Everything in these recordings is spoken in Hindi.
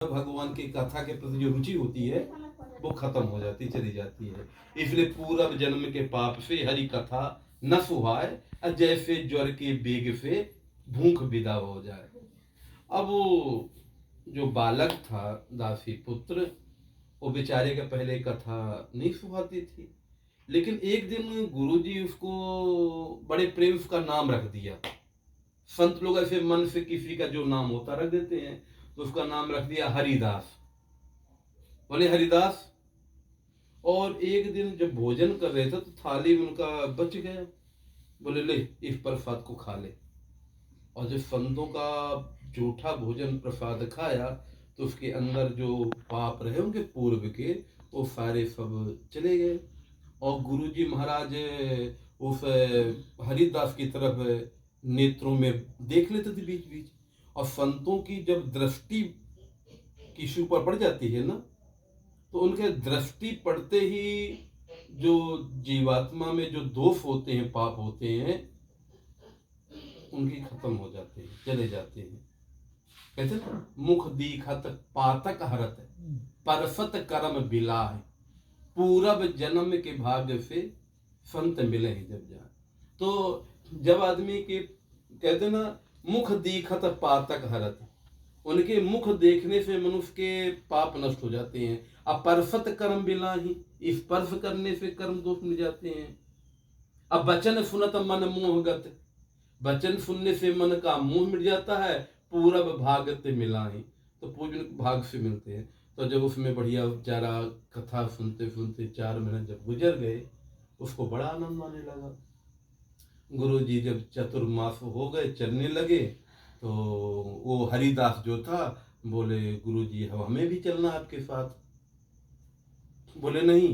भगवान की कथा के प्रति जो रुचि होती है वो खत्म हो जाती चली जाती है। इसलिए पूर्व जन्म के पाप से हरि कथा न सुहाए, जैसे ज्वर के बेग से भूख विदा हो जाए। अब वो जो बालक था दासी पुत्र, वो बेचारे का पहले कथा नहीं सुहाती थी, लेकिन एक दिन गुरुजी उसको बड़े प्रेम से उसका नाम रख दिया। संत लोग ऐसे मन से किसी का जो नाम होता रख देते हैं, तो उसका नाम रख दिया हरिदास। बोले हरिदास। और एक दिन जब भोजन कर रहे थे तो थाली में उनका बच गया। बोले ले इस प्रसाद को खा ले। और जब संतों का जूठा भोजन प्रसाद खाया तो उसके अंदर जो पाप रहे उनके पूर्व के, वो सारे सब चले गए। और गुरुजी महाराज उस हरिदास की तरफ नेत्रों में देख लेते थे बीच बीच। और संतों की जब दृष्टि किसी ऊपर पड़ जाती है ना, तो उनके दृष्टि पड़ते ही जो जीवात्मा में जो दोष होते हैं, पाप होते हैं, उनकी खत्म हो जाते हैं, चले जाते हैं। कहते ना, मुख दीखत पातक हरत परसत कर्म बिलाय, पूरब जन्म के भाग्य से संत मिले ही जब जाए। तो जब आदमी के कहते ना, मुख दीखत पातक हरत, उनके मुख देखने से मनुष्य के पाप नष्ट हो जाते हैं। अब परसत कर्म बिलाही, स्पर्श करने से कर्म दोष मिट जाते हैं। अब वचन सुनत मन मोहगत, वचन सुनने से मन का मोह मिट जाता है। पूरब भागत मिलाही, तो पूर्ण भाग से मिलते हैं। तो जब उसमें बढ़िया बेचारा कथा सुनते सुनते 4 महीने जब गुजर गए, उसको बड़ा आनंद आने लगा। गुरु जी जब चतुर्मास हो गए, चलने लगे, तो वो हरिदास जो था बोले गुरु जी हमें भी चलना आपके साथ। बोले नहीं,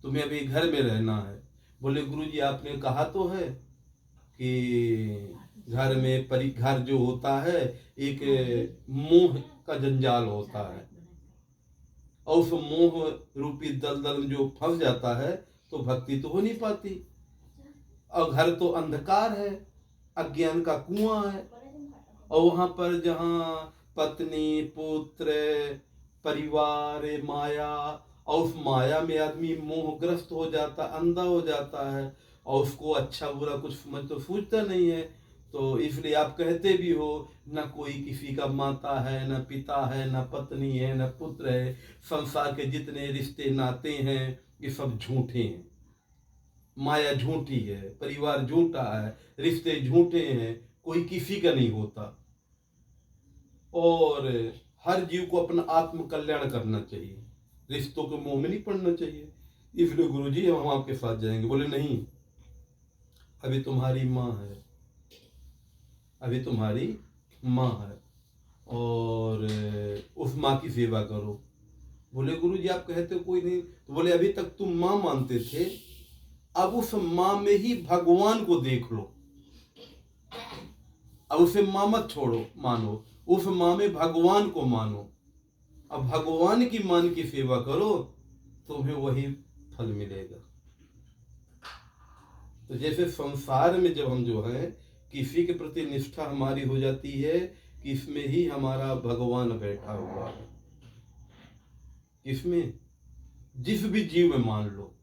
तुम्हें अभी घर में रहना है। बोले गुरु जी आपने कहा तो है कि घर में घर जो होता है एक मोह का जंजाल होता है, और उस मोह रूपी दलदल में जो फंस जाता है तो भक्ति तो हो नहीं पाती। और घर तो अंधकार है, अज्ञान का कुआं है। और वहां पर जहाँ पत्नी पुत्र परिवार माया, और उस माया में आदमी मोहग्रस्त हो जाता, अंधा हो जाता है, और उसको अच्छा बुरा कुछ समझ तो सूझता नहीं है। तो इसलिए आप कहते भी हो, न कोई किसी का माता है, न पिता है, न पत्नी है, न पुत्र है। संसार के जितने रिश्ते नाते हैं ये सब झूठे हैं। माया झूठी है, परिवार झूठा है, रिश्ते झूठे हैं, कोई किसी का नहीं होता। और हर जीव को अपना आत्म कल्याण करना चाहिए, रिश्तों के मोह में नहीं पड़ना चाहिए। इसलिए गुरु जी हम आपके साथ जाएंगे। बोले नहीं, अभी तुम्हारी माँ है, अभी तुम्हारी माँ है, और उस माँ की सेवा करो। बोले गुरु जी आप कहते हो कोई नहीं। तो बोले अभी तक तुम माँ मानते थे, अब उस माँ में ही भगवान को देख लो। अब उसे माँ मत छोड़ो, मानो उस माँ में भगवान को मानो। अब भगवान की मान की सेवा करो, तुम्हें वही फल मिलेगा। तो जैसे संसार में जब हम जो है किसी के प्रति निष्ठा हमारी हो जाती है कि इसमें ही हमारा भगवान बैठा हुआ है, इसमें जिस भी जीव में मान लो,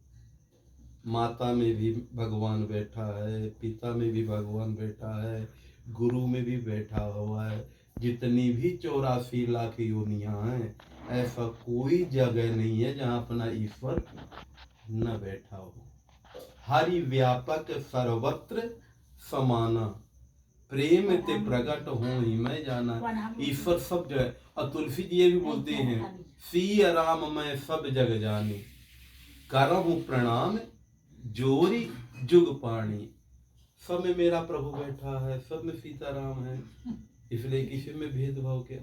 माता में भी भगवान बैठा है, पिता में भी भगवान बैठा है, गुरु में भी बैठा हुआ है। जितनी भी 84 लाख योनियां हैं, ऐसा कोई जगह नहीं है जहां अपना ईश्वर न बैठा हो। हरि व्यापक सर्वत्र समाना, प्रेम ते प्रकट हो ही मैं जाना। ईश्वर सब जगह। और तुलसी जी ये भी बोलते हैं, सिया राम मैं सब जग जानी, करहूं प्रणाम जोरी जुग पाणी। सब में मेरा प्रभु बैठा है, सब में सीताराम है, इसलिए किसी में भेदभाव क्या।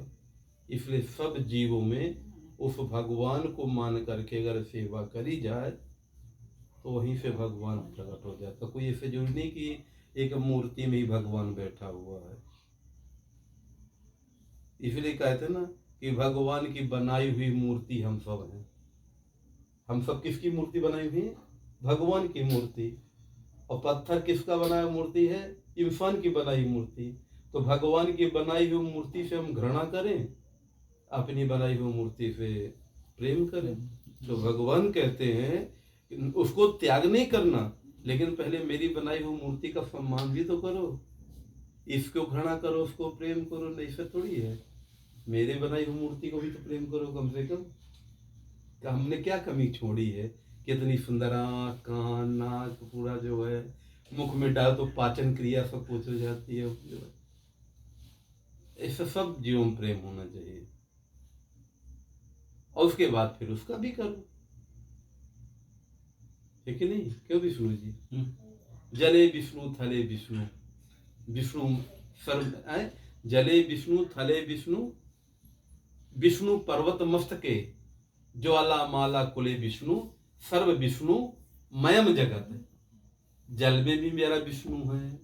इसलिए सब जीवों में उस भगवान को मान करके अगर सेवा करी जाए तो वहीं से भगवान प्रकट हो जाता। कोई ऐसे जरूरी नहीं कि एक मूर्ति में ही भगवान बैठा हुआ है। इसलिए कहते ना कि भगवान की बनाई हुई मूर्ति हम सब हैं। हम सब किसकी मूर्ति बनाई हुई है? भगवान की मूर्ति। और पत्थर किसका बनाया मूर्ति है? इंसान की बनाई मूर्ति। तो भगवान की बनाई हुई मूर्ति से हम घृणा करें, अपनी बनाई हुई मूर्ति से प्रेम करें। तो भगवान कहते हैं कि उसको त्याग नहीं करना, लेकिन पहले मेरी बनाई हुई मूर्ति का सम्मान भी तो करो। इसको घृणा करो, उसको प्रेम करो, नहीं से थोड़ी है। मेरे बनाई हुई मूर्ति को भी तो प्रेम करो कम से कम। कि हमने क्या कमी छोड़ी है? कितनी सुंदर आँख, कान, नाक, पूरा जो है, मुख में डाल तो पाचन क्रिया सब कुछ हो जाती है। ऐसा सब जीवन में प्रेम होना चाहिए, और उसके बाद फिर उसका भी करो, है कि नहीं? क्यों विष्णु जी? जले विष्णु थले विष्णु, विष्णु सर्व जले विष्णु थले विष्णु, विष्णु पर्वत मस्तके, ज्वाला माला कुले विष्णु, सर्व विष्णु मयम जगत। जल में भी मेरा विष्णु है,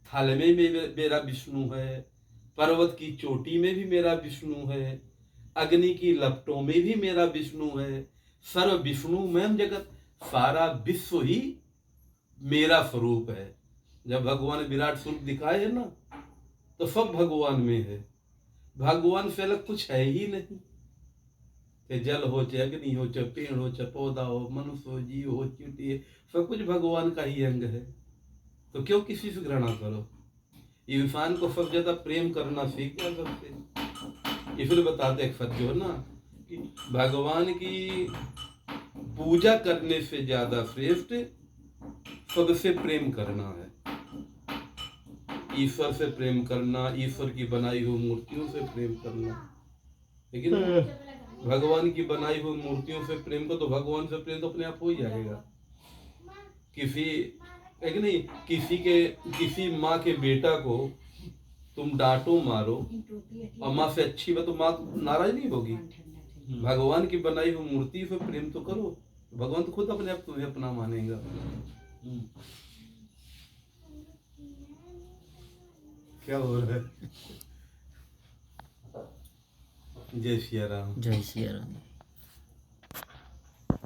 थल में भी मेरा विष्णु है, पर्वत की चोटी में भी मेरा विष्णु है, अग्नि की लपटों में भी मेरा विष्णु है। सर्व विष्णु मयम जगत, सारा विश्व ही मेरा स्वरूप है। जब भगवान विराट स्वरूप दिखाए है ना, तो सब भगवान में है। भगवान से अलग कुछ है ही नहीं। चाहे जल हो, चाहे अग्नि हो, चाहे पेड़ हो, चाहे पौधा हो, मनुष्य हो, जीव हो, चींटी, सब कुछ भगवान का ही अंग है। तो क्यों किसी से घृणा करो? इंसान को सब ज्यादा प्रेम करना सीख जा सकते। इसलिए बताते एक सत्य हो ना, कि भगवान की पूजा करने से ज्यादा श्रेष्ठ सबसे प्रेम करना है। ईश्वर से प्रेम करना, ईश्वर की बनाई हुई मूर्तियों से प्रेम करना, लेकिन भगवान की बनाई हुई मूर्तियों से प्रेम को, तो भगवान से प्रेम तो अपने आप हो ही जाएगा। किसी एक नहीं, किसी माँ के बेटा को तुम डांटो मारो और माँ से अच्छी बात, तो माँ नाराज नहीं होगी। भगवान की बनाई हुई मूर्ति से प्रेम तो करो, भगवान तो खुद अपने आप तुम्हें अपना मानेगा। क्या हो रहा है? जय सिया राम। जय सिया राम।